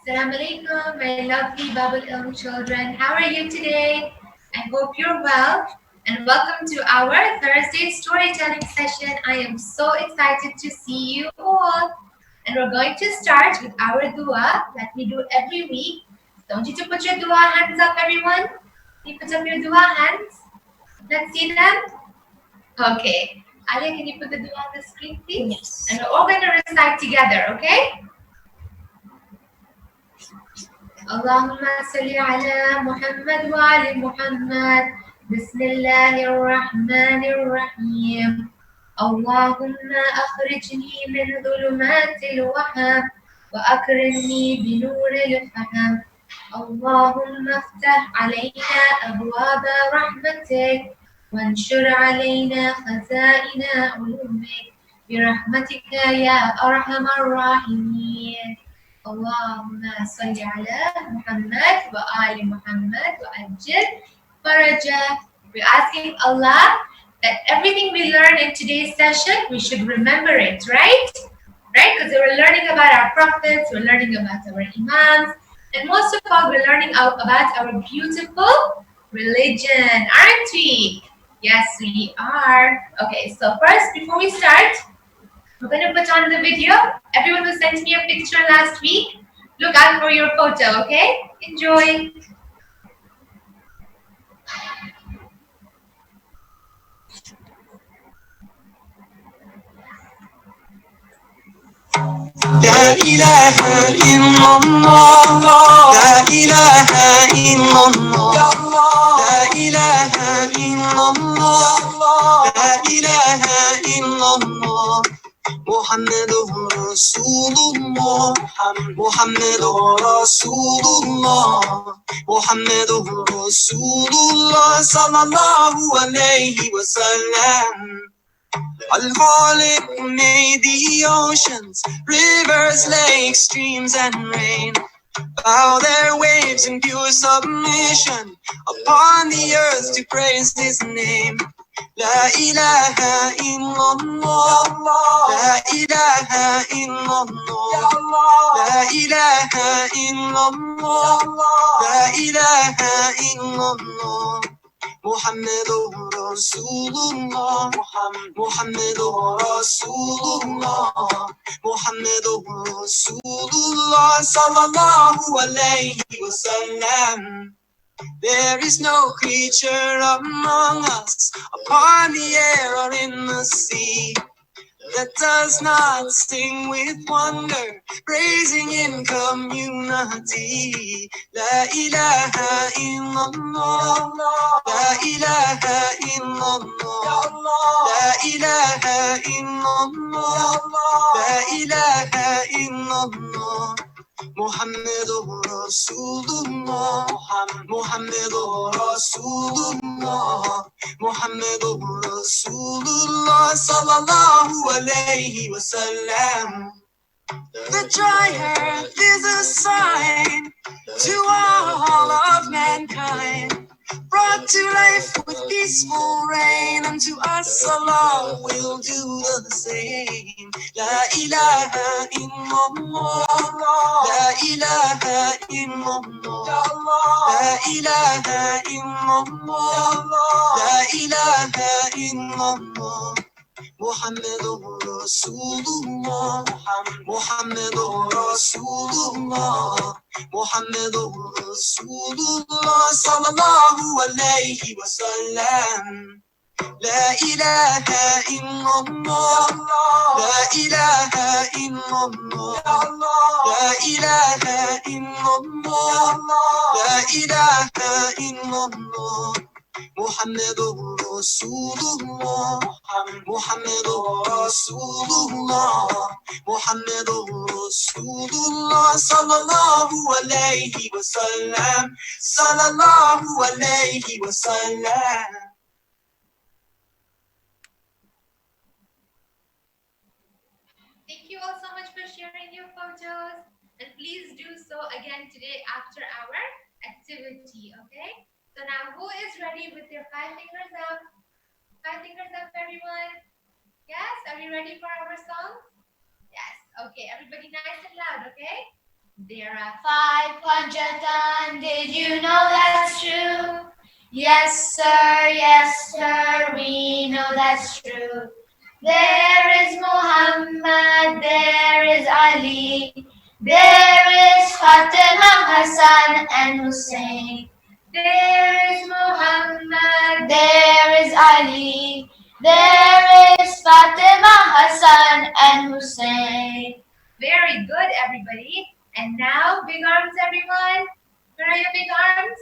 Assalamu alaikum, my lovely Babul children. How are you today? I hope you're well and welcome to our Thursday storytelling session. I am so excited to see you all. And we're going to start with our dua that we do every week. So I want you to put your dua hands up, everyone. Can you put up your dua hands? Let's see them. Okay. Alia, can you put the dua on the screen, please? Yes. And we're all going to recite together, okay? اللهم صل على محمد وعلى محمد بسم الله الرحمن الرحيم اللهم أخرجني من ظلمات الوهم وأكرمني بنور الفهم اللهم افتح علينا أبواب رحمتك وانشر علينا خزائن علومك برحمتك يا أرحم الراحمين اللهم صل على محمد وآل محمد وأجل فرجه. We're asking Allah that everything we learn in today's session, we should remember it, right? Right? Because we're learning about our prophets, we're learning about our imams, and most of all, we're learning about our beautiful religion, aren't we? Yes, we are. Okay, so first, before we start, we're going to put on the video. Everyone who sent me a picture last week, look out for your photo, okay? Enjoy. لا إله إلا الله لا إله إلا الله لا إله إلا الله لا إله إلا الله محمد رسول الله محمد رسول الله محمد رسول الله صلى الله عليه وسلم Al-Khaliq made the oceans, rivers, lakes, streams, and rain. Bow their waves in pure submission upon the earth to praise His name. La ilaha illallah, la ilaha illallah, la ilaha illallah, la ilaha illallah. محمد رسول الله محمد رسول الله محمد رسول الله صلى الله عليه وسلم. There is no creature among us, upon the air or in the sea, that does not sing with wonder, praising in community. La ilaha illallah, la ilaha illallah, la ilaha illallah, la ilaha illallah. محمد رسول الله محمد رسول الله محمد رسول الله صلى الله عليه وسلم. The dry earth is a sign to all of mankind, brought to life with peaceful rain, and to us Allah will do the same. La ilaha illallah, la ilaha illallah, la ilaha illallah, la ilaha illallah. محمد رسول الله محمد رسول الله محمد رسول الله صلى الله عليه وسلم. لا إله إلا الله لا إله إلا الله لا إله إلا الله لا إله إلا الله. محمد رسول الله محمد رسول الله محمد رسول الله صلى الله عليه وسلم صلى الله عليه وسلم. Thank you all so much for sharing your photos. And please do so again today after our activity, okay? So now who is ready with their 5 fingers up? 5 fingers up, everyone. Yes, are we ready for our song? Yes, okay. Everybody nice and loud, okay? There are 500 did you know that's true? Yes sir, we know that's true. There is Muhammad, there is Ali, there is Fatima, Hassan and Hussein. There is Muhammad, there is Ali, there is Fatima, Hassan and Hussein. Very good, everybody. And now, big arms, everyone. Where are your big arms?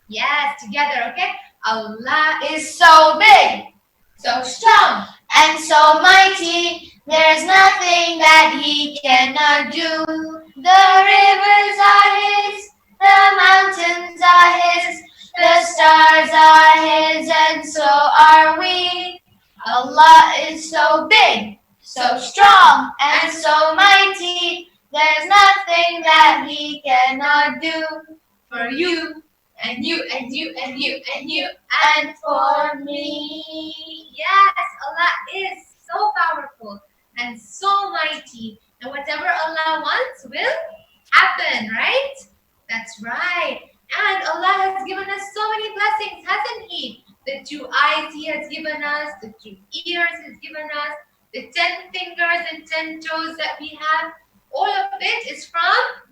Yes, together, okay? Allah is so big, so strong, and so mighty. There's nothing that He cannot do. The rivers are His, the mountains are His, the stars are His, and so are we. Allah is so big, so strong, and so mighty. There's nothing that He cannot do for you and you and you and you and you and for me. Yes, Allah is so powerful and so mighty, and whatever Allah wants will happen, right? That's right. And Allah has given us so many blessings, hasn't He? The 2 eyes He has given us, the 2 ears He's given us, the 10 fingers and 10 toes that we have. All of it is from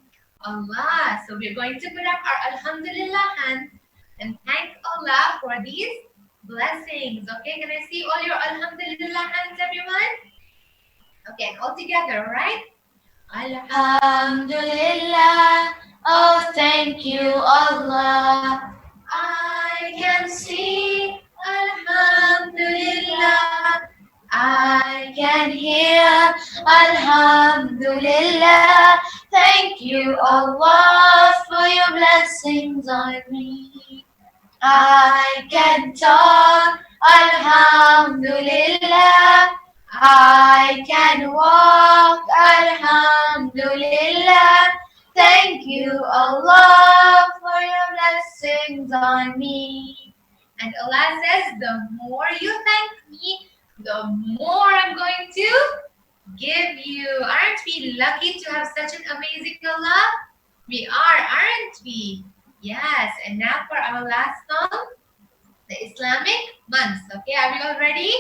Allah. So we're going to put up our Alhamdulillah hands and thank Allah for these blessings. Okay, can I see all your Alhamdulillah hands, everyone? Okay, all together, all right? Alhamdulillah, oh thank you Allah. I can see, Alhamdulillah. I can hear, Alhamdulillah. Thank you Allah for your blessings on me. I can talk, Alhamdulillah. I can walk, Alhamdulillah. Thank you Allah for your blessings on me. And Allah says, the more you thank me, the more I'm going to give you. Aren't we lucky to have such an amazing Allah? We are, aren't we? Yes, and now for our last song, the Islamic months. Okay, are we all ready?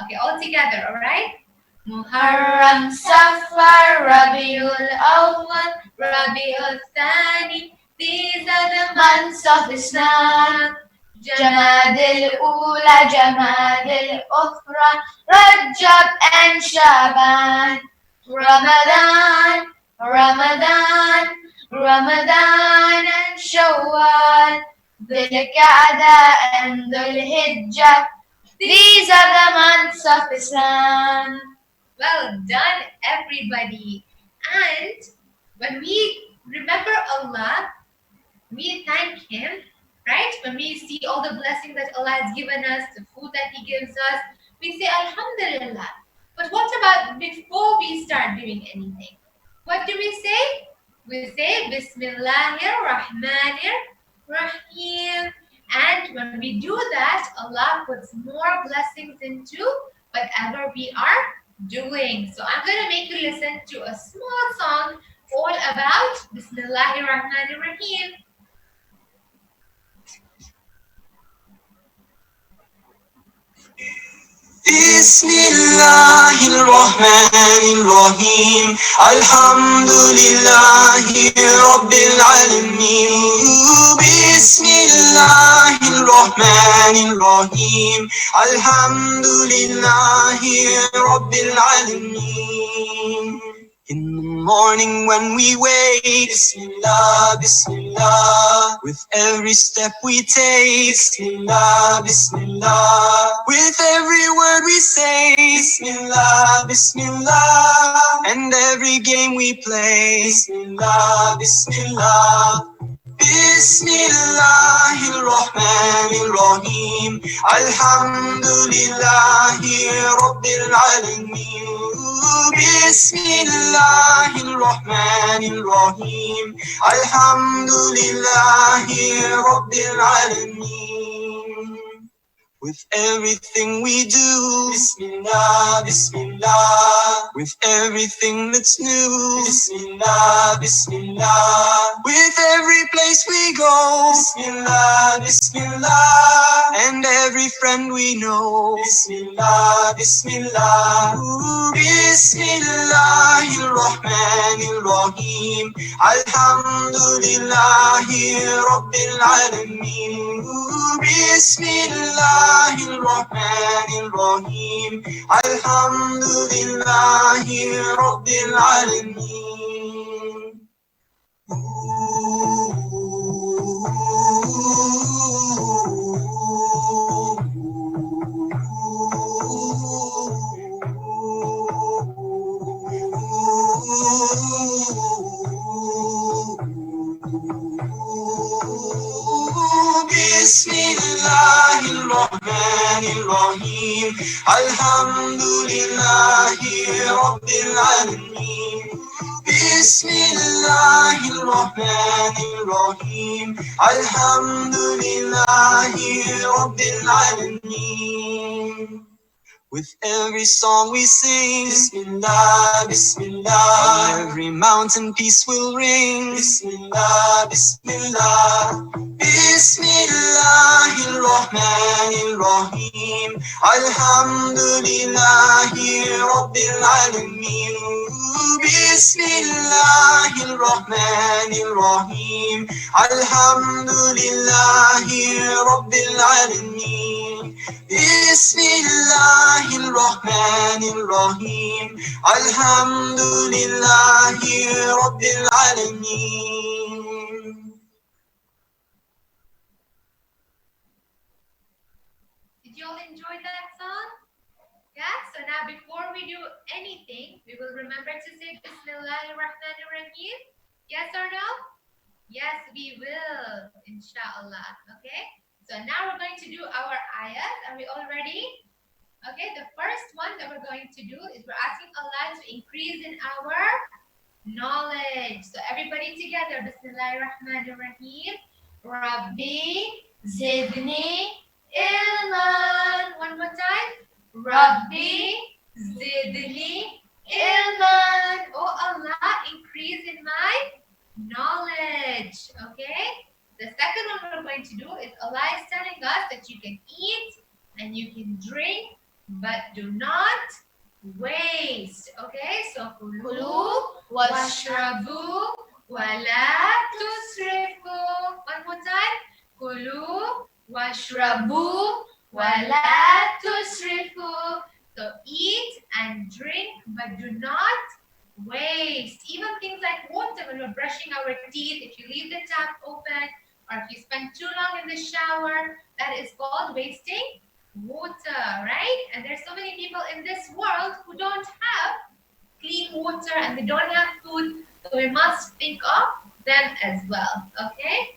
Okay, all together, all right? Muharram, Safar, Rabiul Awwal, Rabiul Thani. These are the months of Islam. Jamadil Ula, Jamadil Ukhra, Rajab and Shaban. Ramadan, Ramadan, Ramadan and Shawwal. Dhul Qa'dah and Dhul Hijjah. These are the months of Islam. Well done, everybody. And when we remember Allah, we thank Him, right? When we see all the blessings that Allah has given us, the food that He gives us, we say Alhamdulillah. But what about before we start doing anything? What do we say? We say Bismillahir Rahmanir Rahim. And when we do that, Allah puts more blessings into whatever we are doing. So I'm going to make you listen to a small song all about Bismillahir Rahmanir Rahim. Bismillahirrahmanirrahim. Alhamdulillahi Rabbil Alameen. Bismillahirrahmanirrahim. Alhamdulillahi Rabbil Alameen. In the morning when we wake, Bismillah, Bismillah. With every step we take, Bismillah, Bismillah. With every word we say, Bismillah, Bismillah. And every game we play, Bismillah, Bismillah. Bismillahirrahmanirrahim. Alhamdulillahi Rabbil Alameen. Bismillahirrahmanirrahim. Alhamdulillahi Rabbil Alameen. With everything we do, Bismillah, Bismillah. With everything that's new, Bismillah, Bismillah. With every place we go, Bismillah, Bismillah. And every friend we know, Bismillah, Bismillah. Ooh, Bismillahirrahmanirrahim. Alhamdulillahi Rabbil Alameen. Ooh, Bismillahirrahmanirrahim. Alhamdulillahi Rabbil Alameen. Bismillahirrahmanirrahim. Alhamdulillahi Rabbil Alameen. Bismillahirrahmanirrahim. Alhamdulillahi Rabbil Alameen. With every song we sing, Bismillah, Bismillah. Every mountain peace will ring, Bismillah, Bismillah. Bismillahirrahmanirrahim. Alhamdulillahi Rabbil Alameen. Bismillahirrahmanirrahim. Alhamdulillahi Rabbil Alameen. Bismillahirrahmanirrahim. Alhamdulillahi Rabbil Alameen. Did you all enjoy that song? Yeah, so now before we do anything, we will remember to say Bismillahirrahmanirrahim. Yes or no? Yes, we will, inshallah. Okay, so now we're going to do our ayat. Are we all ready? Okay, the first one that we're going to do is we're asking Allah to increase in our knowledge. So everybody together, Bismillahirrahmanirrahim. Rabbi zidni ilman. One more time. Rabbi zidni ilman. Oh Allah, increase in my knowledge. Okay. The second one we're going to do is Allah is telling us that you can eat and you can drink, but do not waste. Okay. So kulu washrabu wala tusrifu. One more time. Kulu washrabu wala tusrifu. So eat and drink, but do not waste. Even things like water, when we're brushing our teeth, if you leave the tap open or if you spend too long in the shower, that is called wasting water, right? And there's so many people in this world who don't have clean water and they don't have food, so we must think of them as well. Okay.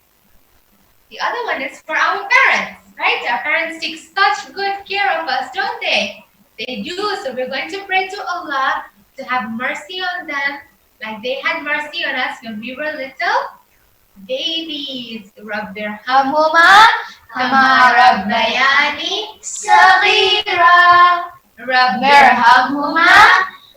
The other one is for our parents, right? Our parents take such good care of us, don't they? They do. So we're going to pray to Allah to have mercy on them, like they had mercy on us when we were little babies. Rabbirhamhuma kama rabbayani saghira. Rabbirhamhuma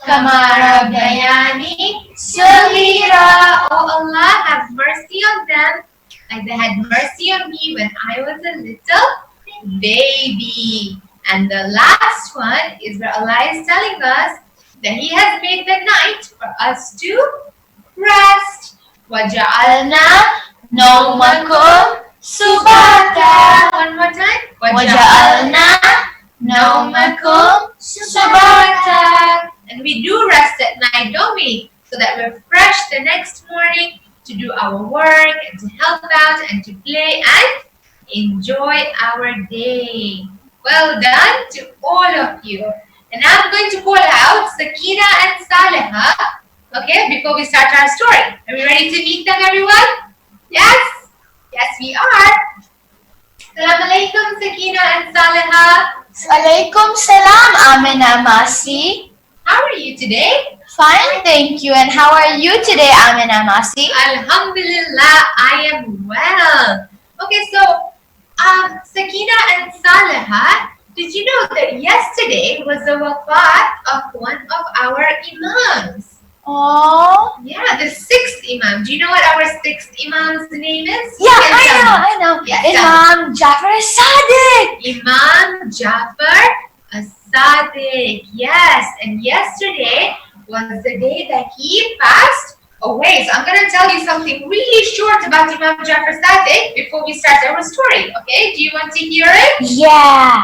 kama rabbayani saghira. Oh Allah, have mercy on them like they had mercy on me when I was a little baby. And the last one is where Allah is telling us that He has made the night for us to rest. وَجَعَلْنَا نَوْمَكُمْ سُبَاتًا. One more time. وَجَعَلْنَا نَوْمَكُمْ سُبَاتًا. And we do rest at night, don't we? So that we're fresh the next morning to do our work and to help out and to play and enjoy our day. Well done to all of you. And now I'm going to call out Sakina and Saleha, okay, before we start our story. Are we ready to meet them, everyone? Yes? Yes, we are. Assalamu alaikum, Sakina and Saleha. Alaikum salam, Amina Masi. How are you today? Fine, thank you. And how are you today, Amina Masi? Alhamdulillah, I am well. Okay, so Sakina and Salaha, did you know that yesterday was the wafat of one of our imams? Oh. Yeah, the sixth imam. Do you know what our sixth imam's name is? Yeah, I know. Yes, Imam Jafar Sadiq. Imam Jafar as-Sadiq. Yes, and yesterday was the day that he passed away. So I'm going to tell you something really short about Imam Jafar Sadiq before we start our story. Okay, do you want to hear it? Yeah.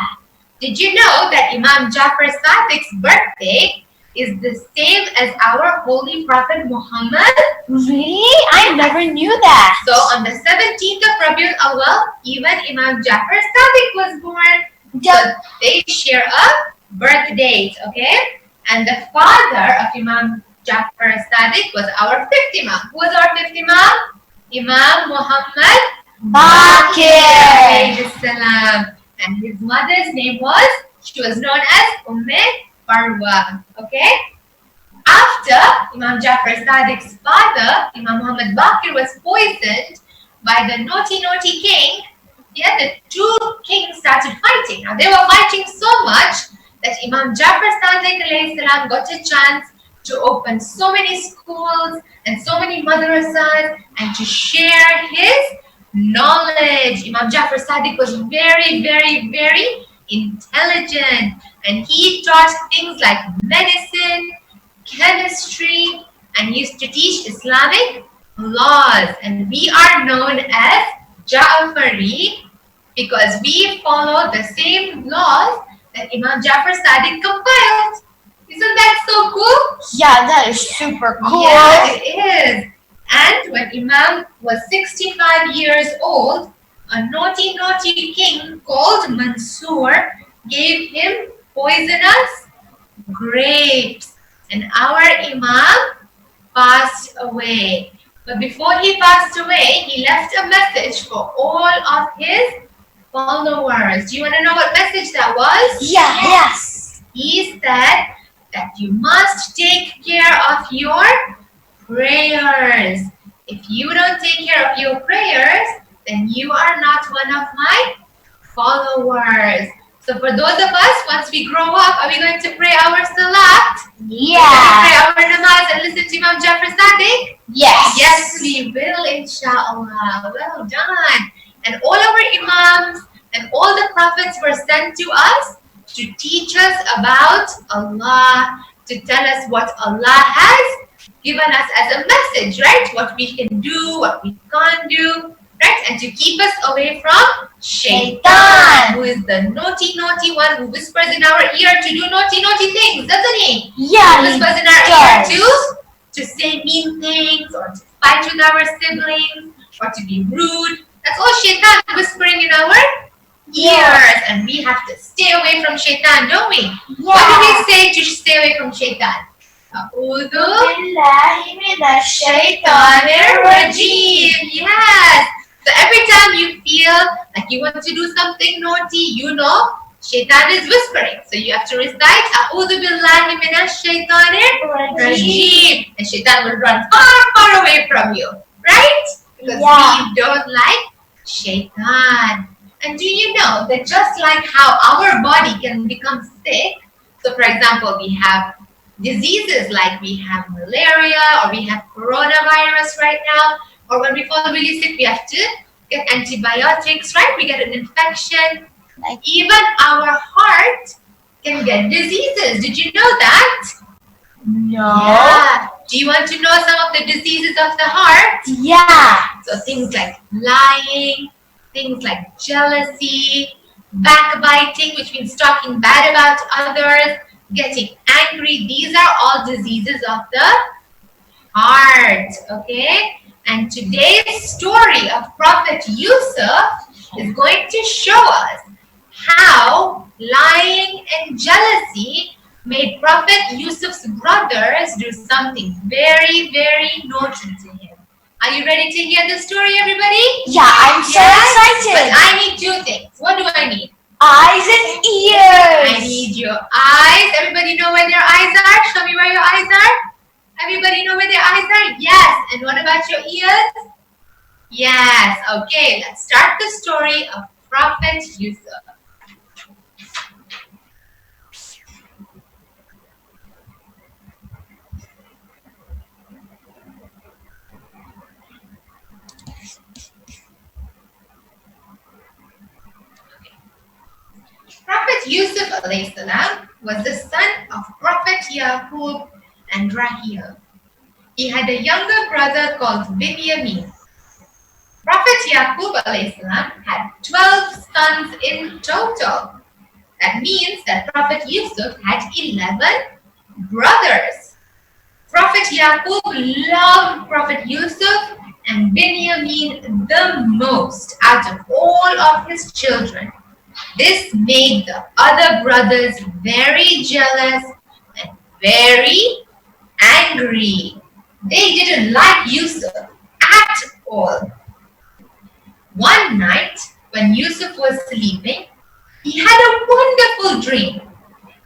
Did you know that Imam Jafar Sadiq's birthday is the same as our Holy Prophet Muhammad? Really? I never knew that. So on the 17th of Rabiul Awal, even Imam Jafar Sadiq was born. So they share a birth date, okay? And the father of Imam Jafar Sadiq was our fifth Imam. Who was our fifth Imam? Imam Muhammad Bakir. Salam. And his mother's name was, she was known as Farwa, okay? After Imam Jafar Sadiq's father, Imam Muhammad Bakir, was poisoned by the naughty king, yeah, the two kings started fighting. Now they were fighting so much that Imam Jafar Sadiq alayhi salam got a chance to open so many schools and so many madrasas and to share his knowledge. Imam Jafar Sadiq was very, very, very intelligent, and he taught things like medicine, chemistry, and he used to teach Islamic laws. And we are known as Ja'fari because we follow the same laws that Imam Jafar Sadiq compiled. Isn't that so cool? Yeah, that is super cool. Yeah, it is. And when Imam was 65 years old, a naughty king called Mansur gave him poisonous grapes, and our Imam passed away. But before he passed away, he left a message for all of his followers. Do you want to know what message that was? Yeah, yes. He said that you must take care of your prayers. If you don't take care of your prayers, then you are not one of my followers. So for those of us, once we grow up, are we going to pray our salat? Yeah. Pray our namaz and listen to Imam Jafar Sadiq? Yes. Yes, we will, inshallah. Well done. And all our imams and all the prophets were sent to us to teach us about Allah, to tell us what Allah has given us as a message, right? What we can do, what we can't do, right? And to keep us away from Shaitan, who is the naughty one who whispers in our ear to do naughty things, doesn't he? Yeah, he whispers in our ear to say mean things, or to fight with our siblings, or to be rude. That's all Shaitan whispering in our ears, and we have to stay away from Shaitan, don't we? Yeah. What do we say to stay away from Shaitan? A'udhu billahi minash shaitanir rajim. Yes. So every time you feel like you want to do something naughty, you know Shaitan is whispering. So you have to recite A'udhu billahi minash shaitanir rajim. And Shaitan will run far away from you, right? Because we don't like Shaitan. And do you know that just like how our body can become sick, so for example, we have diseases like we have malaria, or we have coronavirus right now, or when we fall really sick, we have to get antibiotics, right? We get an infection. Even our heart can get diseases. Did you know that? No. Yeah. Do you want to know some of the diseases of the heart? Yeah. So things like lying, things like jealousy, backbiting, which means talking bad about others, getting angry. These are all diseases of the heart, okay? And today's story of Prophet Yusuf is going to show us how lying and jealousy made Prophet Yusuf's brothers do something very, very naughty to him. Are you ready to hear the story, everybody? Yeah, I'm so excited. But I need two things. What do I need? Eyes and ears. I need your eyes. Everybody know where their eyes are? Show me where your eyes are. Everybody know where their eyes are? Yes. And what about your ears? Yes. Okay, let's start the story of Prophet Yusuf. Prophet Yusuf alayhi salam was the son of Prophet Yaqub and Rahil. He had a younger brother called Binyamin. Prophet Yaqub alayhi salam had 12 sons in total. That means that Prophet Yusuf had 11 brothers. Prophet Yaqub loved Prophet Yusuf and Binyamin the most out of all of his children. This made the other brothers very jealous and very angry. They didn't like Yusuf at all. One night, when Yusuf was sleeping, he had a wonderful dream.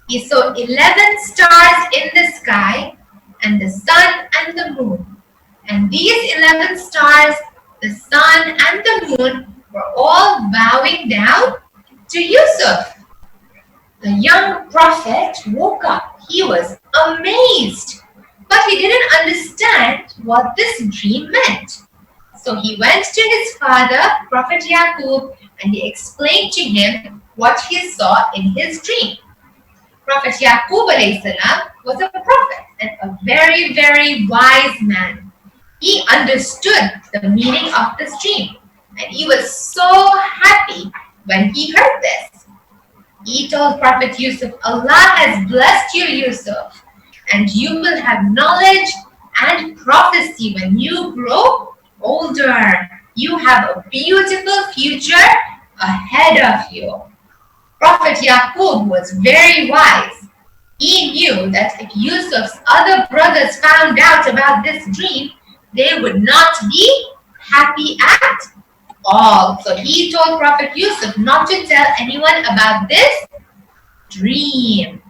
He saw 11 stars in the sky and the sun and the moon. And these 11 stars, the sun and the moon were all bowing down to Yusuf. The young prophet woke up. He was amazed, but he didn't understand what this dream meant. So he went to his father, Prophet Yaqub, and he explained to him what he saw in his dream. Prophet Yaqub alayhi salam was a prophet and a very, very wise man. He understood the meaning of this dream, and he was so happy when he heard this. He told Prophet Yusuf, Allah has blessed you, Yusuf, and you will have knowledge and prophecy when you grow older. You have a beautiful future ahead of you. Prophet Yaqub was very wise. He knew that if Yusuf's other brothers found out about this dream, they would not be happy at all. So he told Prophet Yusuf not to tell anyone about this dream.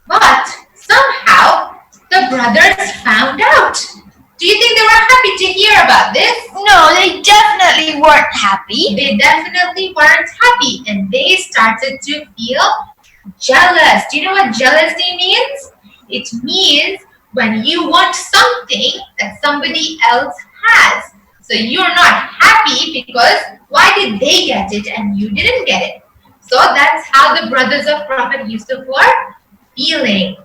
But somehow the brothers found out. Do you think they were happy to hear about this? No, they definitely weren't happy. They definitely weren't happy, and they started to feel jealous. Do you know what jealousy means? It means when you want something that somebody else has. So you're not happy because why did they get it and you didn't get it? So that's how the brothers of Prophet Yusuf were feeling.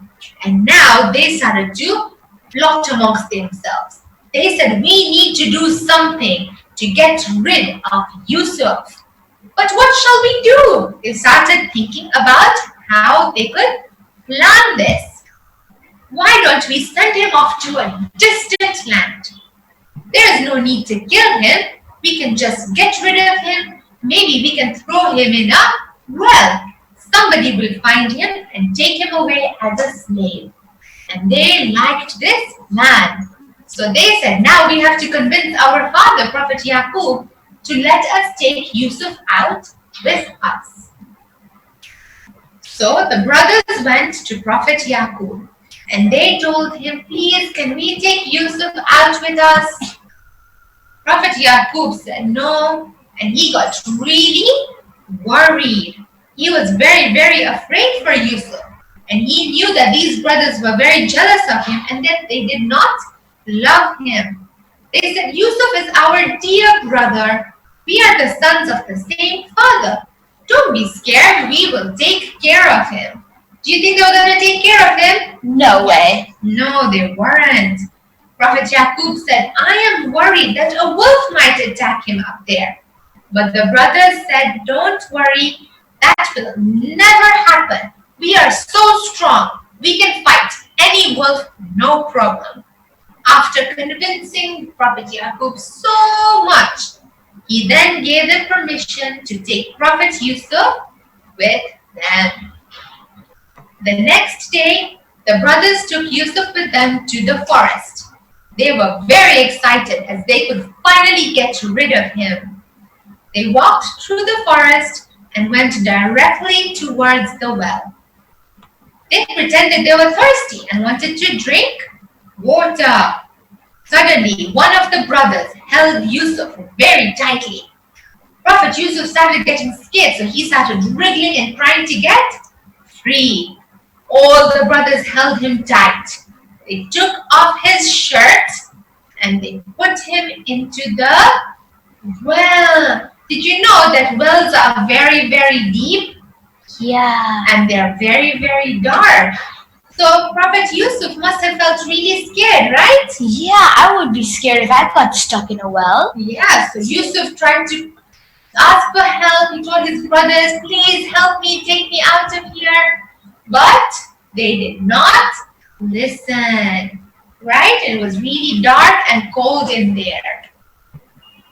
And now they started to plot amongst themselves. They said, we need to do something to get rid of Yusuf. But what shall we do? They started thinking about how they could plan this. Why don't we send him off to a distant land? There is no need to kill him. We can just get rid of him. Maybe we can throw him in a well. Somebody will find him and take him away as a slave. And they liked this plan. So they said, now we have to convince our father, Prophet Yaqub, to let us take Yusuf out with us. So the brothers went to Prophet Yaqub and they told him, please, can we take Yusuf out with us? Prophet Yaqub said no, and he got really worried. He was very, very afraid for Yusuf. And he knew that these brothers were very jealous of him and that they did not love him. They said, Yusuf is our dear brother. We are the sons of the same father. Don't be scared. We will take care of him. Do you think they were going to take care of him? No way. No, they weren't. Prophet Yaqub said, I am worried that a wolf might attack him up there. But the brothers said, don't worry. That will never happen. We are so strong. We can fight any wolf, no problem. After convincing Prophet Yaqub so much, he then gave them permission to take Prophet Yusuf with them. The next day, the brothers took Yusuf with them to the forest. They were very excited as they could finally get rid of him. They walked through the forest and went directly towards the well. They pretended they were thirsty and wanted to drink water. Suddenly, one of the brothers held Yusuf very tightly. Prophet Yusuf started getting scared, so he started wriggling and trying to get free. All the brothers held him tight. They took off his shirt and they put him into the well. Did you know that wells are very, very deep? Yeah. And they're very, very dark. So Prophet Yusuf must have felt really scared, right? Yeah, I would be scared if I got stuck in a well. Yeah, so Yusuf tried to ask for help. He told his brothers, please help me, take me out of here. But they did not listen, right? It was really dark and cold in there.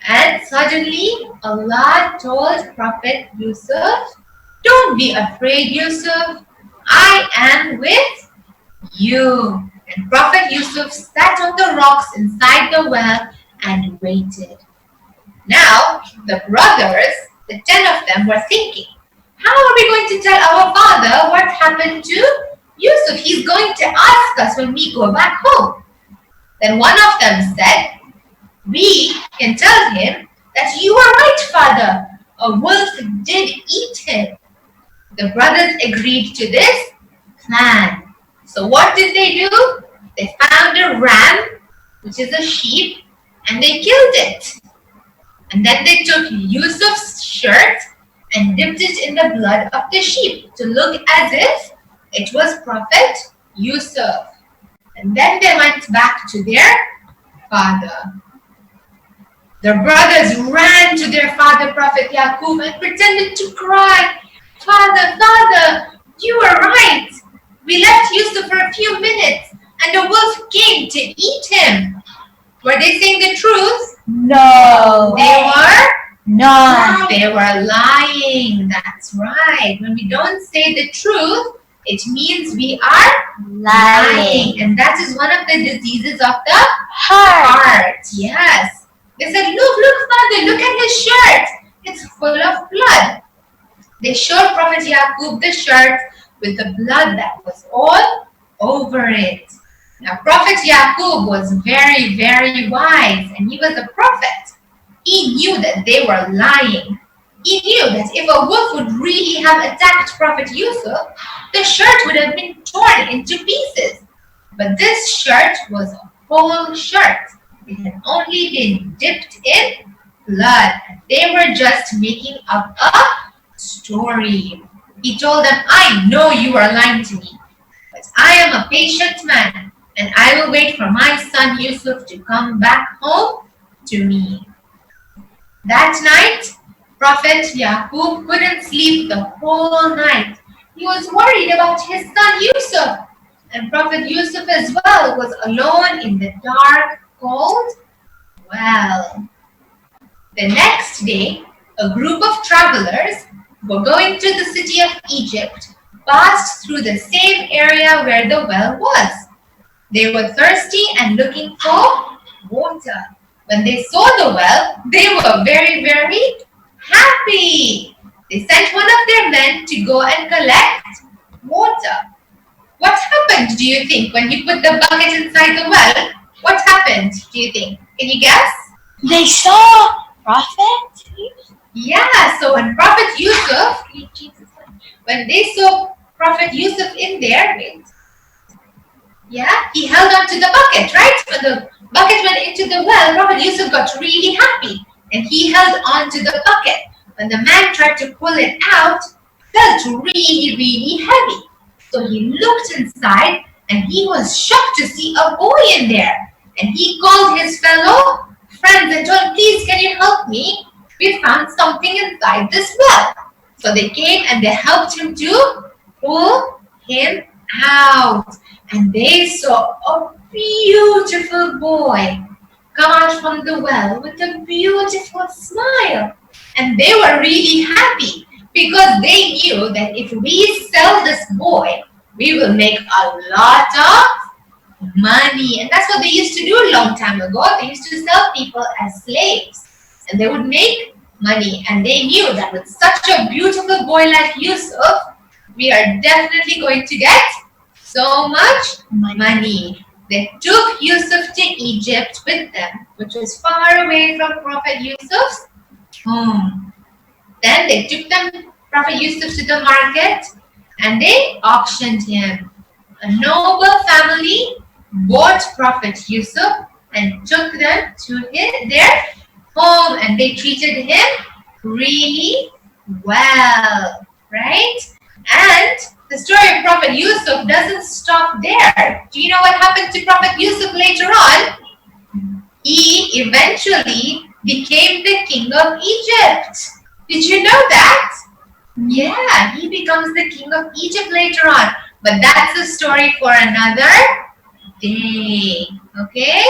And suddenly Allah told Prophet Yusuf, don't be afraid, Yusuf. I am with you. And Prophet Yusuf sat on the rocks inside the well and waited. Now, the brothers, the 10 of them, were thinking, how are we going to tell our father what happened to Yusuf? He's going to ask us when we go back home. Then one of them said, we can tell him that you are right, father. A wolf did eat him. The brothers agreed to this plan. So what did they do? They found a ram, which is a sheep, and they killed it. And then they took Yusuf's shirt and dipped it in the blood of the sheep to look as if it was Prophet Yusuf. And then they went back to their father. The brothers ran to their father, Prophet Yaqub, and pretended to cry. Father, father, you were right. We left Yusuf for a few minutes and a wolf came to eat him. Were they saying the truth? No. They were? No. They were lying. That's right. When we don't say the truth, it means we are lying. And that is one of the diseases of the heart. Yes. They said, look, father, look at his shirt. It's full of blood. They showed Prophet Yaqub the shirt with the blood that was all over it. Now, Prophet Yaqub was very, very wise, and he was a prophet. He knew that they were lying. He knew that if a wolf would really have attacked Prophet Yusuf, the shirt would have been torn into pieces. But this shirt was a whole shirt. It had only been dipped in blood. They were just making up a story. He told them, I know you are lying to me, but I am a patient man, and I will wait for my son Yusuf to come back home to me. That night, Prophet Yaqub couldn't sleep the whole night. He was worried about his son Yusuf. And Prophet Yusuf as well was alone in the dark, cold well. The next day, a group of travelers who were going to the city of Egypt passed through the same area where the well was. They were thirsty and looking for water. When they saw the well, they were very, very happy. They sent one of their men to go and collect water. What happened, do you think, when he put the bucket inside the well? What happened, do you think? Can you guess? They saw Prophet? Yeah, so when Prophet Yusuf, when they saw Prophet Yusuf in there, yeah, he held on to the bucket, right? When the bucket went into the well, Prophet Yusuf got really happy and he held on to the bucket. When the man tried to pull it out, it felt really, really heavy. So he looked inside and he was shocked to see a boy in there. And he called his fellow friends and told, please, can you help me? We found something inside this well. So they came and they helped him to pull him out. And they saw a beautiful boy come out from the well with a beautiful smile. And they were really happy because they knew that if we sell this boy, we will make a lot of money. And that's what they used to do a long time ago. They used to sell people as slaves and they would make money. And they knew that with such a beautiful boy like Yusuf, we are definitely going to get so much money. They took Yusuf to Egypt with them, which was far away from Prophet Yusuf's home. Then they took Prophet Yusuf to the market and they auctioned him. A noble family bought Prophet Yusuf and took them to their home, and they treated him really well, right? And the story of Prophet Yusuf doesn't stop there. Do you know what happened to Prophet Yusuf later on? He eventually became the king of Egypt. Did you know that? Yeah, he becomes the king of Egypt later on. But that's a story for another day. Okay?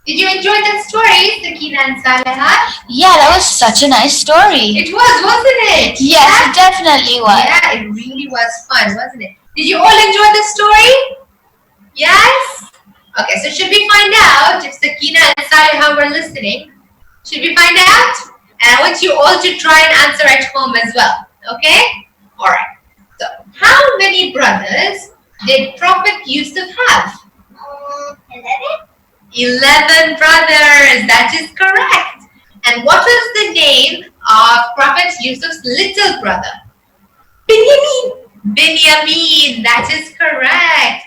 Did you enjoy that story, Sakina and Saleha? Yeah, that was such a nice story. It was, wasn't it? Yes, it definitely was. Yeah, it really was fun, wasn't it? Did you all enjoy the story? Yes? Okay, so should we find out if Sakina and Saleha were listening? Should we find out? And I want you all to try and answer at home as well. Okay? Alright. So, how many brothers did Prophet Yusuf have? 11 brothers. That is correct. And what was the name of Prophet Yusuf's little brother? Binyamin. That is correct.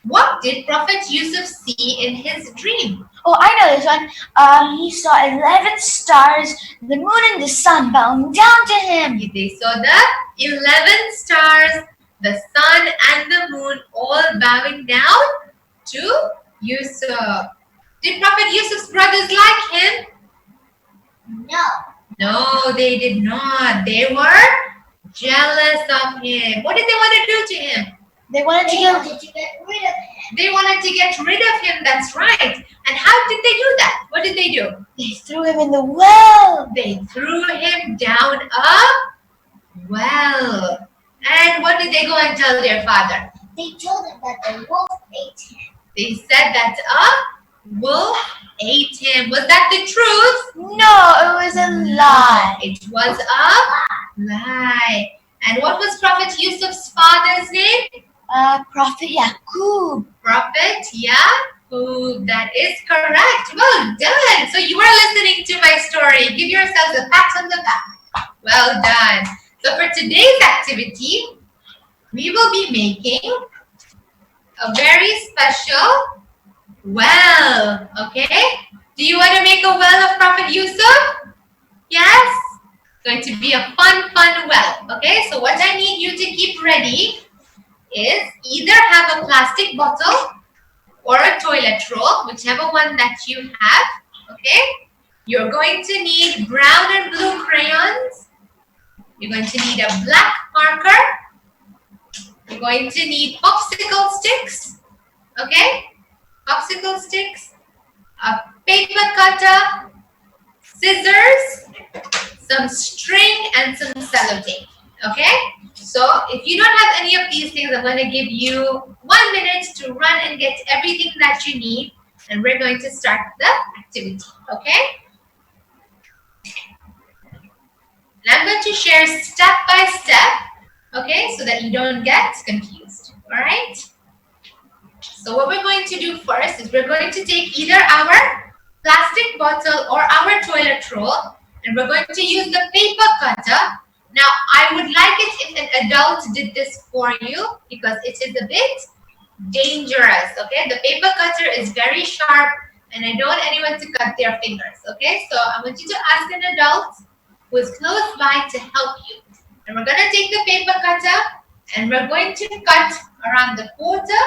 What did Prophet Yusuf see in his dream? Oh, I know this one. He saw 11 stars, the moon and the sun bowing down to him. They saw the 11 stars, the sun and the moon all bowing down to Yusuf. Did Prophet Yusuf's brothers like him? No, they did not. They were jealous of him. What did they want to do to him? They wanted to get rid of him. They wanted to get rid of him, that's right. And how did they do that? What did they do? They threw him in the well. They threw him down a well. And what did they go and tell their father? They told him that the wolf ate him. They said that a wolf ate him. Was that the truth? No, it was a lie. It was a lie. And what was Prophet Yusuf's father's name? Prophet Yaqub. Prophet Yaqub. That is correct. Well done. So you are listening to my story. Give yourselves a pat on the back. Well done. So for today's activity, we will be making a very special well. Okay? Do you want to make a well of Prophet Yusuf? Yes? It's going to be a fun well. Okay? So what I need you to keep ready is either have a plastic bottle or a toilet roll, whichever one that you have. Okay? You're going to need brown and blue crayons. You're going to need a black marker. You're going to need popsicle sticks. Okay? Popsicle sticks, a paper cutter, scissors, some string, and some sellotape. Okay? So if you don't have any of these things, I'm going to give you 1 minute to run and get everything that you need, and we're going to start the activity. Okay? And I'm going to share step by step, okay, so that you don't get confused. All right? So what we're going to do first is we're going to take either our plastic bottle or our toilet roll, and we're going to use the paper cutter. Now, I would like it if an adult did this for you because it is a bit dangerous, okay? The paper cutter is very sharp and I don't want anyone to cut their fingers, okay? So I want you to ask an adult who is close by to help you. And we're going to take the paper cutter and we're going to cut around the quarter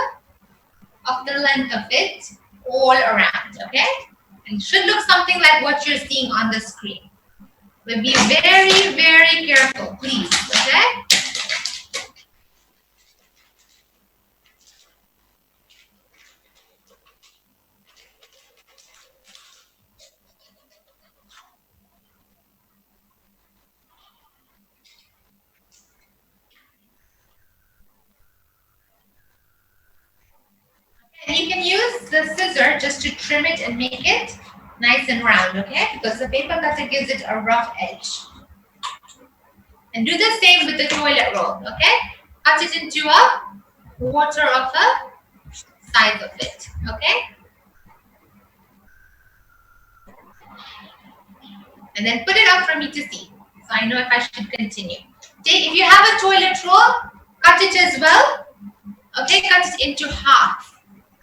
of the length of it all around, okay? And it should look something like what you're seeing on the screen. But be very, very careful, please, okay? And you can use the scissor just to trim it and make it nice and round, okay? Because the paper cutter gives it a rough edge. And do the same with the toilet roll, okay? Cut it into a quarter of a size of it, okay? and then put it up for me to see. So I know if I should continue. If you have a toilet roll, cut it as well. Okay, cut it into half.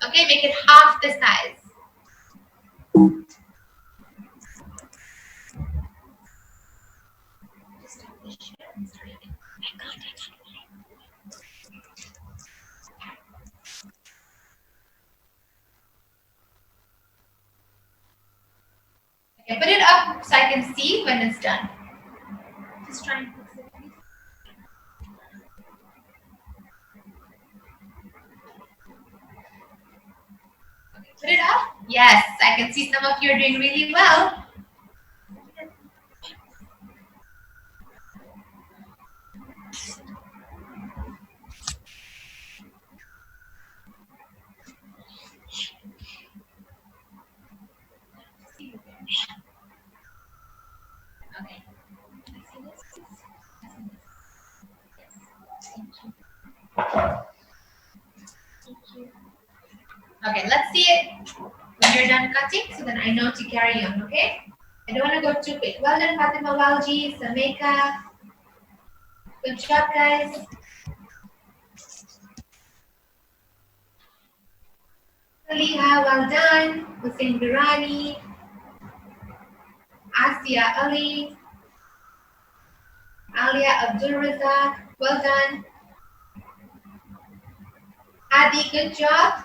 Okay, make it half the size. Okay, put it up so I can see when it's done. Just try and fix it, please. Okay, put it up. Yes, I can see some of you are doing really well. Okay. Okay, let's see it when you're done cutting, so then I know to carry on, okay? I don't want to go too quick. Well done, Fatima Walji, Sameka. Good job, guys. Aliha, well done. Hussein Birani. Asia Ali. Alia Abdul Razak, well done. Adi, good job.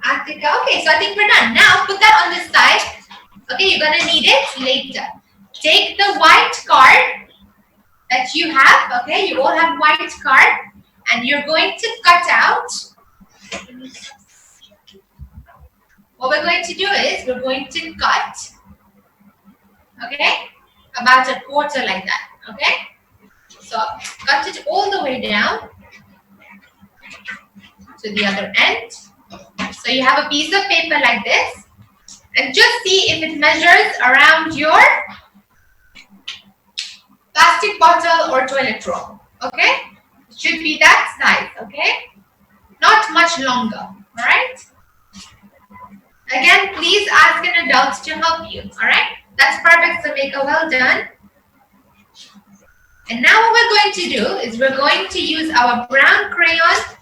Atika, okay, so I think we're done. Now put that on the side. Okay, you're gonna need it later. Take the white card that you have, okay, you all have white card, and you're going to cut out. What we're going to do is we're going to cut, okay, about a quarter like that, okay? So cut it all the way down to the other end. So you have a piece of paper like this, and just see if it measures around your plastic bottle or toilet roll, okay? It should be that size, okay? Not much longer, all right? Again, please ask an adult to help you, all right? That's perfect, Sameka, well done. And now what we're going to do is we're going to use our brown crayon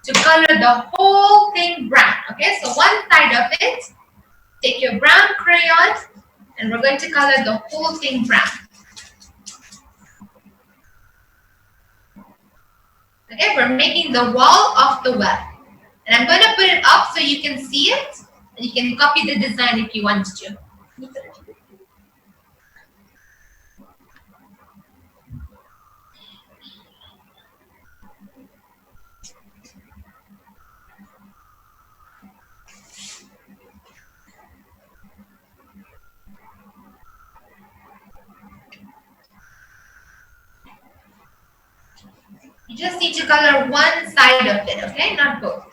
to color the whole thing brown, okay? So one side of it, take your brown crayon, and we're going to color the whole thing brown. Okay, we're making the wall of the well. And I'm going to put it up so you can see it, and you can copy the design if you want to. You just need to color one side of it, okay? Not both.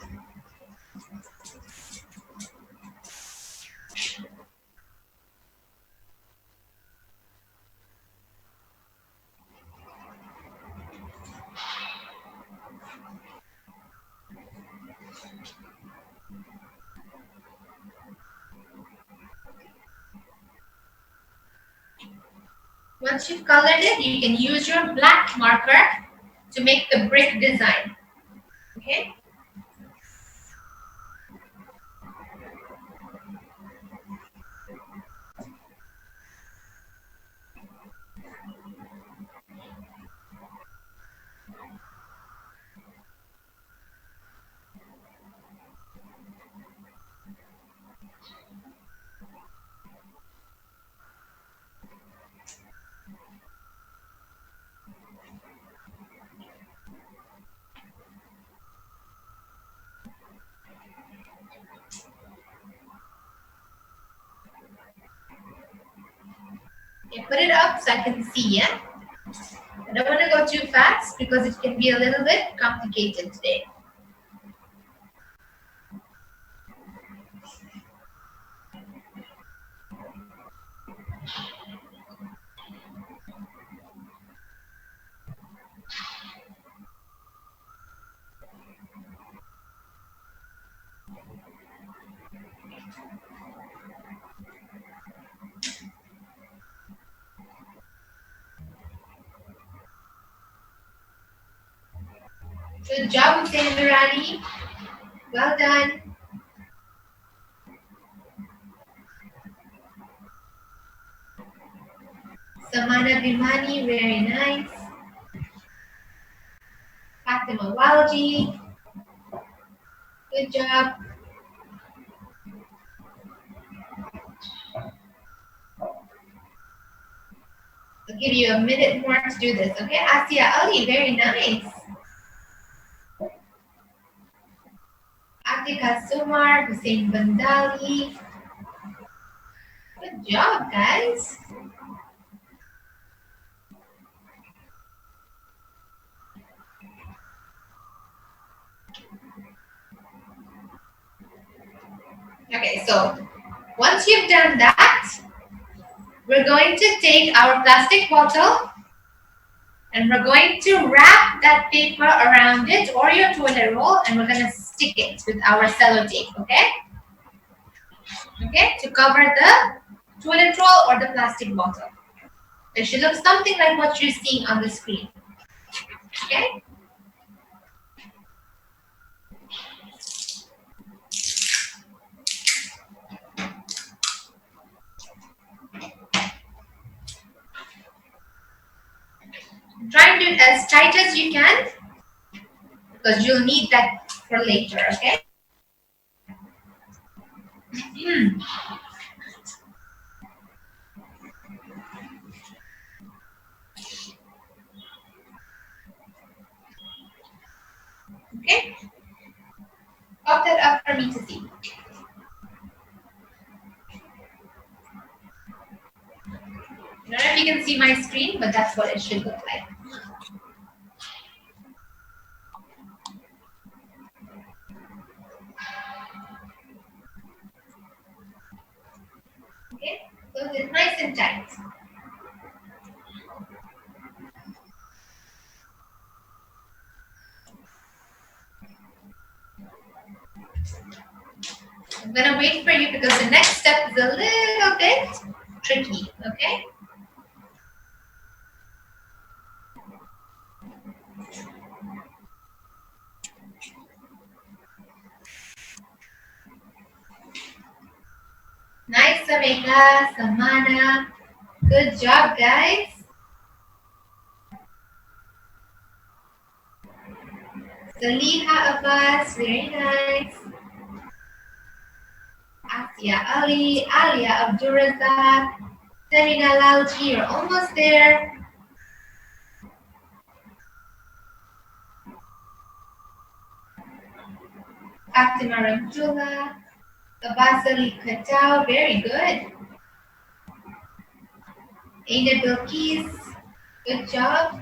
Once you've colored it, you can use your black marker to make the brick design, okay? Okay, put it up so I can see, yeah? I don't want to go too fast because it can be a little bit complicated today. Good job, Hussein Nurani. Well done. Samana Bimani, very nice. Fatima Walji, good job. I'll give you a minute more to do this, okay? Asia Ali, very nice. Atika Sumar, Hussein Bandali. Good job, guys. Okay, so once you've done that, we're going to take our plastic bottle and we're going to wrap that paper around it or your toilet roll and we're going to stick it with our sellotape, okay? Okay, to cover the toilet roll or the plastic bottle. It should look something like what you're seeing on the screen, okay? Try and do it as tight as you can because you'll need that for later, okay? Okay? Pop that up for me to see. I don't know if you can see my screen, but that's what it should look like. Okay? So it's nice and tight. I'm gonna wait for you because the next step is a little bit tricky, okay? Nice, Sameka, Samana. Good job, guys. Saliha Abbas, very nice. Asia Ali, Alia Abdurazak, Serena Lauji, you're almost there. Fatima Ramtula, Abbas Ali Katao, very good. Aina Bilkis, good job.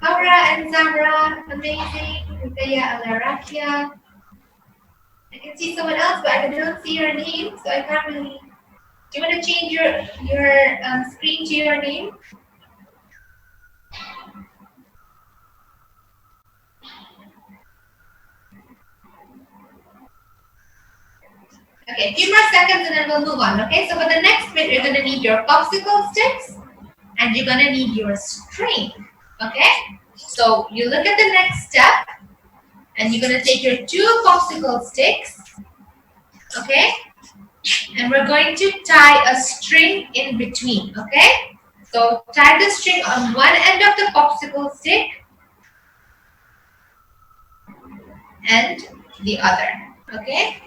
Laura and Zamra, amazing. Rukaya Alarakia. I can see someone else, but I don't see your name, so I can't really. Do you want to change your screen to your name? Okay, a few more seconds and then we'll move on. Okay, so for the next bit, you're going to need your popsicle sticks and you're going to need your string. Okay, so you look at the next step and you're going to take your 2 popsicle sticks. Okay, and we're going to tie a string in between. Okay, so tie the string on one end of the popsicle stick and the other. Okay,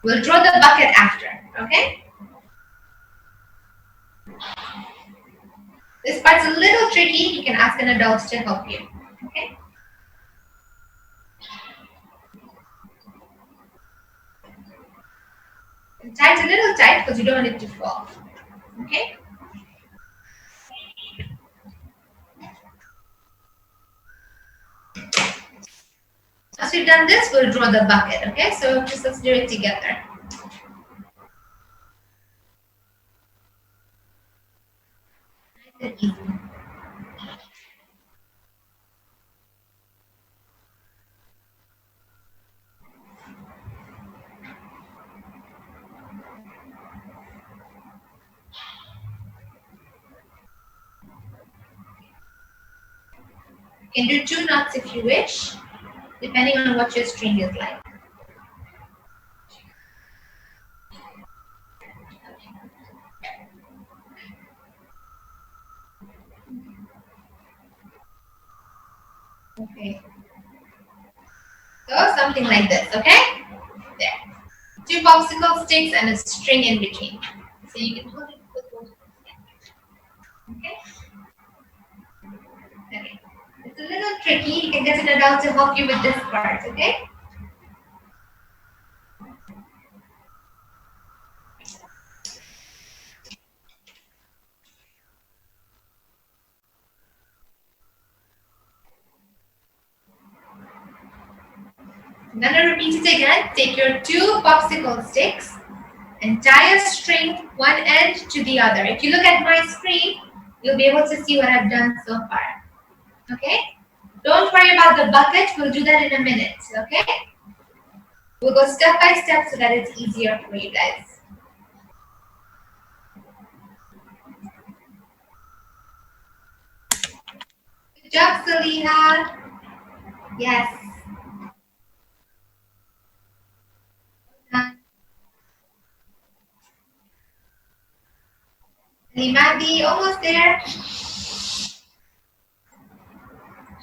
we'll draw the bucket after. Okay. This part's a little tricky. You can ask an adult to help you. Okay. And tie it a little tight because you don't want it to fall. Okay. Once we've done this, we'll draw the bucket. Okay. So just let's do it together. Nice and easy. You can do 2 knots if you wish, depending on what your string is like. Okay. So something like this, okay? There. 2 popsicle sticks and a string in between. So you can hold it with both. Okay? Okay. It's a little tricky. You can get an adult to help you with this part, okay? I'm gonna repeat it again. Take your 2 popsicle sticks and tie a string one end to the other. If you look at my screen, you'll be able to see what I've done so far. Okay? Don't worry about the bucket. We'll do that in a minute. Okay? We'll go step by step so that it's easier for you guys. Good job, Saliha. Yes. Limadi, almost there.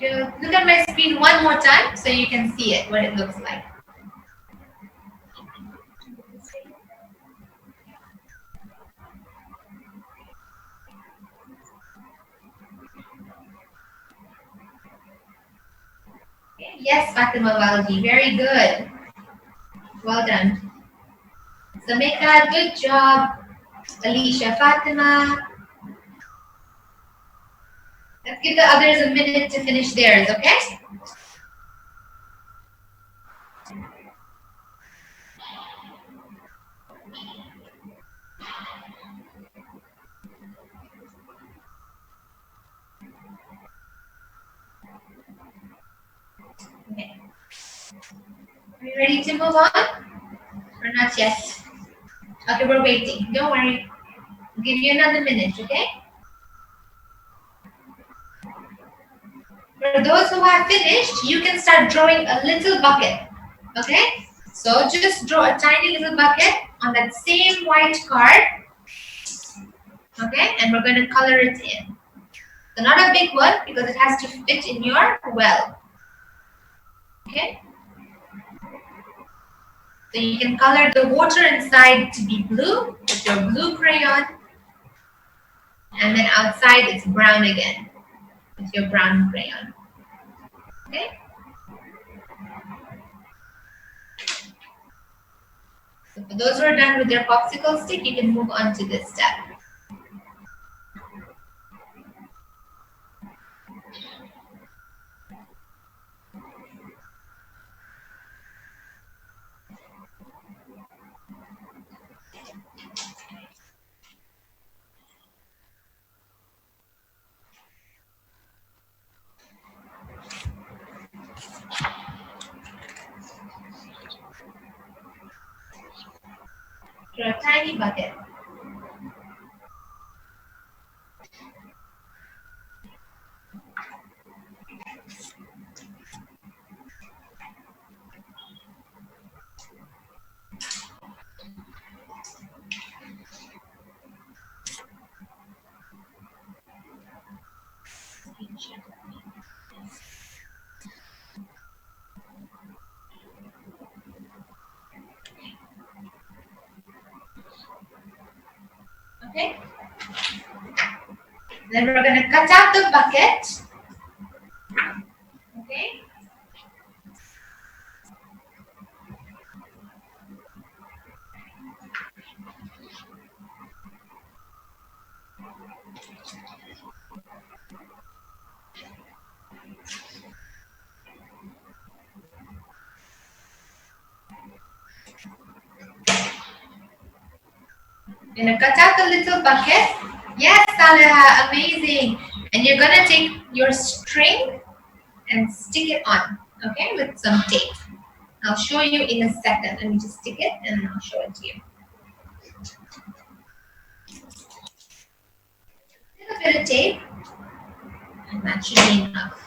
Just look at my screen one more time so you can see it, what it looks like. Okay. Yes, Fatima Walji, very good. Well done. Samika, good job. Alicia, Fatima. Let's give the others a minute to finish theirs, okay? Okay. Are you ready to move on? Or not yet? Okay, we're waiting. Don't worry. I'll give you another minute, okay? For those who have finished, you can start drawing a little bucket, okay? So just draw a tiny little bucket on that same white card, okay? And we're going to color it in. So not a big one because it has to fit in your well, okay? So you can color the water inside to be blue with your blue crayon. And then outside it's brown again with your brown crayon, okay? So for those who are done with their popsicle stick, you can move on to this step. Draw a tiny bucket. Okay? Then we're going to cut out the bucket. Okay? You're going to cut out the little bucket. Yes, Saleha, amazing. And you're going to take your string and stick it on, okay, with some tape. I'll show you in a second. Let me just stick it and I'll show it to you. A little bit of tape, and that should be enough.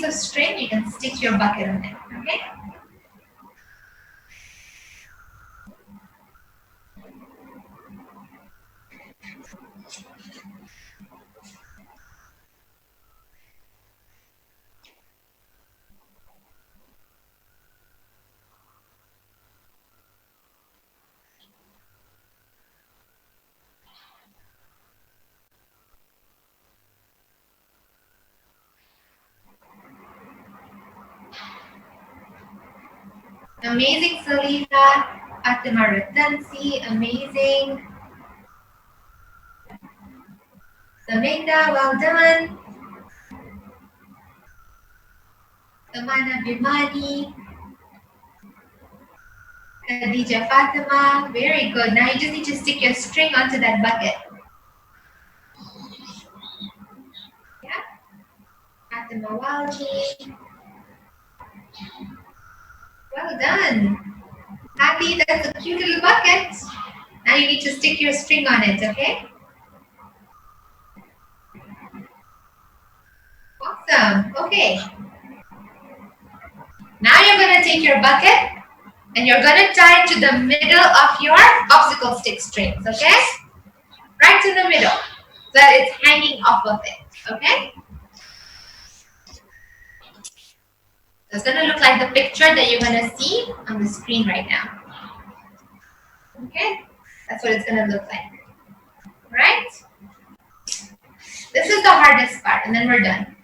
piece of string, you can stick your bucket on it, okay? Amazing, Saliha. Fatima Ratansi, amazing. Sameka, well done. Samana Bimani. Khadija Fatima, very good. Now you just need to stick your string onto that bucket. Yeah? Fatima Walji. Well done. Happy, that's a cute little bucket. Now you need to stick your string on it, okay? Awesome. Okay. Now you're going to take your bucket and you're going to tie it to the middle of your popsicle stick strings, okay? Right to the middle so that it's hanging off of it, okay? So it's going to look like the picture that you're going to see on the screen right now. Okay? That's what it's going to look like. Right? This is the hardest part and then we're done.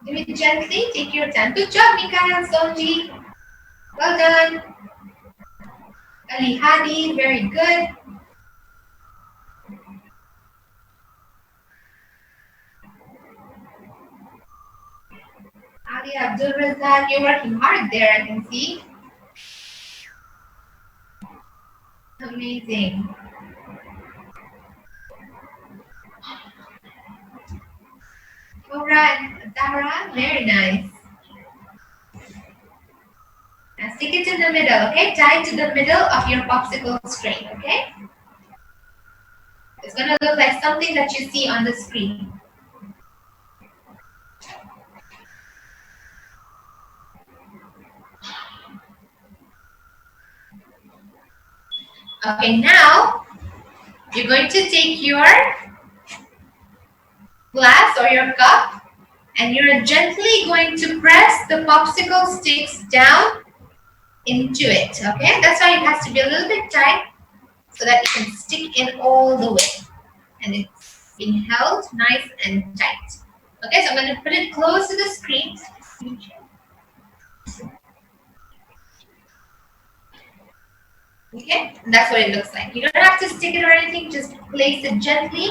Do it gently, take your time. Good job, Mika and Sonji. Well done. Ali Hadi, very good. Ali Abdul Razak, you're working hard there, I can see. Amazing. Alright, Dara, very nice. Now stick it in the middle, okay? Tie it to the middle of your popsicle string, okay? It's going to look like something that you see on the screen. Okay, now you're going to take your glass or your cup and you're gently going to press the popsicle sticks down into it, okay? That's why it has to be a little bit tight so that it can stick in all the way and it's being held nice and tight. Okay, so I'm going to put it close to the screen. Okay, and that's what it looks like. You don't have to stick it or anything, just place it gently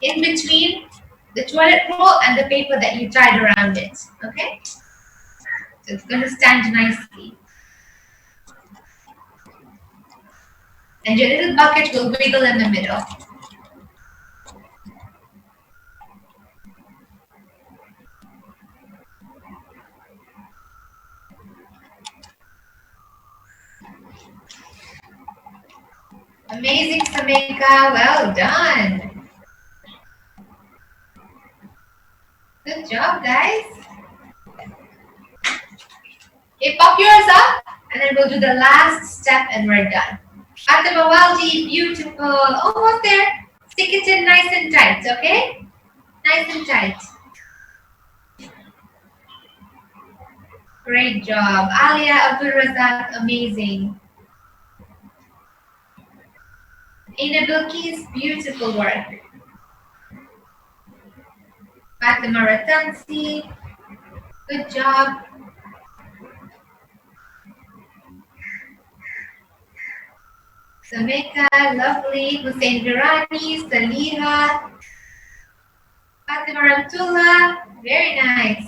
in between the toilet roll and the paper that you tied around it. Okay, so it's going to stand nicely. And your little bucket will wiggle in the middle. Amazing, Sameka. Well done. Good job, guys. Okay, pop yours up, and then we'll do the last step and we're done. Fatima Waldi, beautiful. Almost there. Stick it in nice and tight, okay? Nice and tight. Great job. Alia Abdul Razak, amazing. Aina Bilkis, beautiful work. Fatima Ratansi, good job. Sameka, lovely. Hussein Virani, Saliha, Fatima Ramtullah, very nice.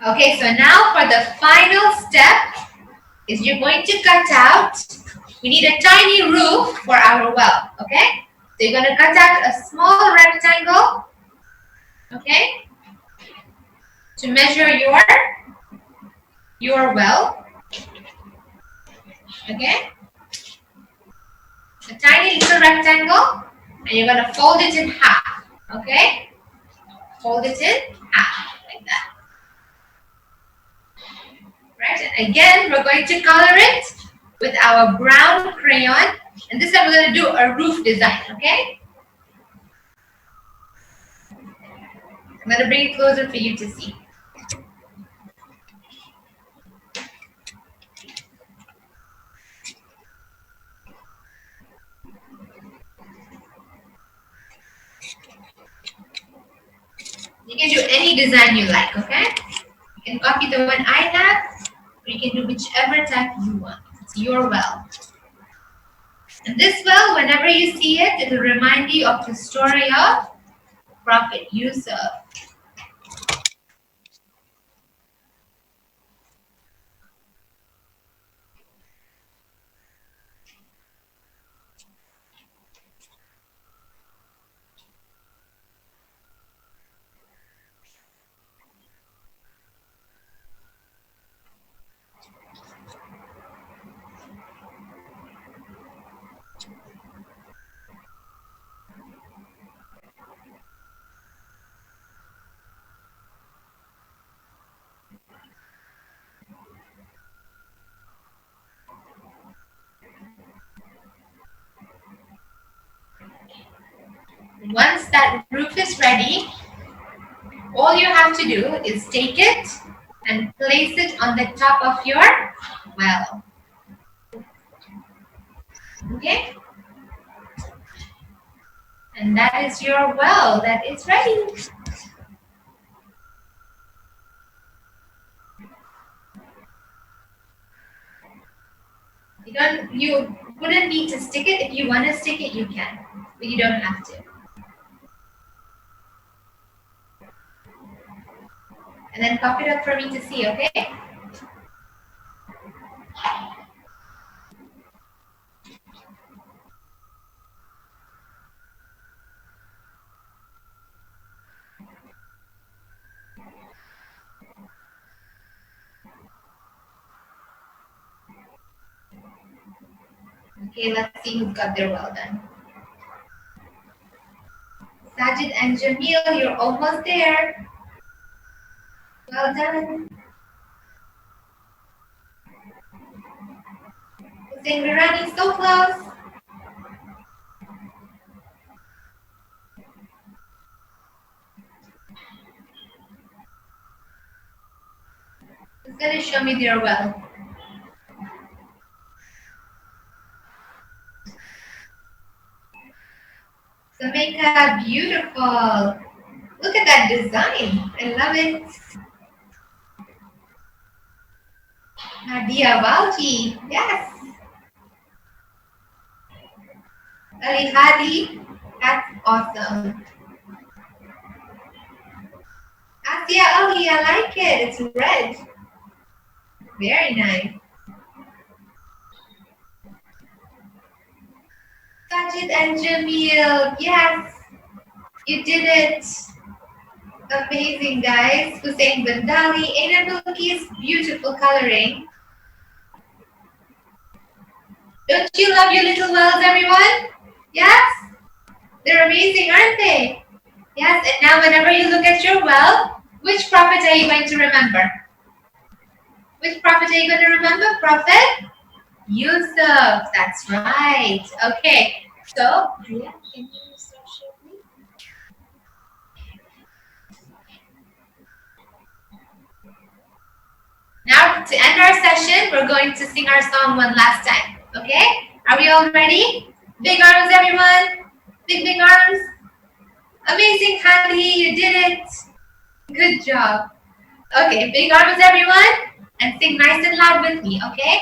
Okay, so now for the final step is you're going to cut out, we need a tiny roof for our well, okay? So you're going to cut out a small rectangle, okay? to measure your well. Okay? A tiny little rectangle, and you're going to fold it in half. Okay? Fold it in half, like that. Right? And again, we're going to color it with our brown crayon. And this time we're going to do a roof design, okay? I'm going to bring it closer for you to see. You can do any design you like, okay? You can copy the one I have, or you can do whichever type you want. It's your well. And this well, whenever you see it, it will remind you of the story of Prophet Yusuf. Once that roof is ready, all you have to do is take it and place it on the top of your well. Okay? And that is your well that is ready. You wouldn't need to stick it. If you want to stick it, you can, but you don't have to. And then pop it up for me to see, okay? Okay, let's see who's got their well done. Sajid and Jamil, you're almost there. Well done. Hussein Virani, so close. Who's going to show me their well? Sameka, beautiful. Look at that design. I love it. Nadia Walti, yes. Ali Hadi, that's awesome. Asia Ali, I like it. It's red. Very nice. Sajid and Jamil, yes. You did it. Amazing, guys. Hussein Bandali, Aina Bilkis, beautiful coloring. Don't you love your little wells, everyone? Yes? They're amazing, aren't they? Yes, and now whenever you look at your well, which prophet are you going to remember? Which prophet are you going to remember? Prophet Yusuf. That's right. Okay. So, Priya, can you start sharing, please? Now, to end our session, we're going to sing our song one last time. Okay? Are we all ready? Big arms, everyone. Big, big arms. Amazing, Hadi. You did it. Good job. Okay, big arms, everyone. And sing nice and loud with me, okay?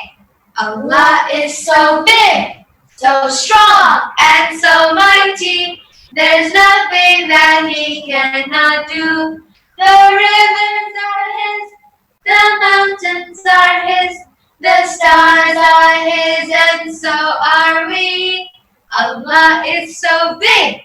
Allah is so big, so strong, and so mighty. There's nothing that He cannot do. The rivers are His, the mountains are His, the stars are His, and so are we. Allah is so big,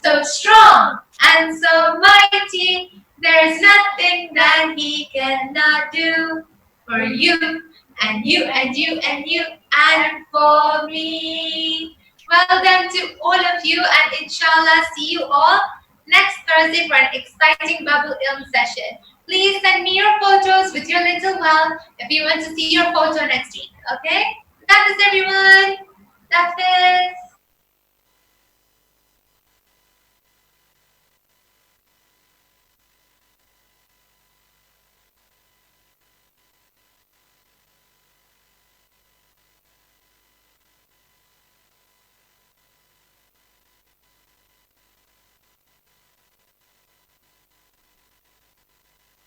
so strong, and so mighty. There's nothing that he cannot do for you and you and you and you and for me. Well done to all of you, and inshallah see you all next Thursday for an exciting Babul Ilm session. Please send me your photos with your little one if you want to see your photo next week. Okay? That is everyone. That's it.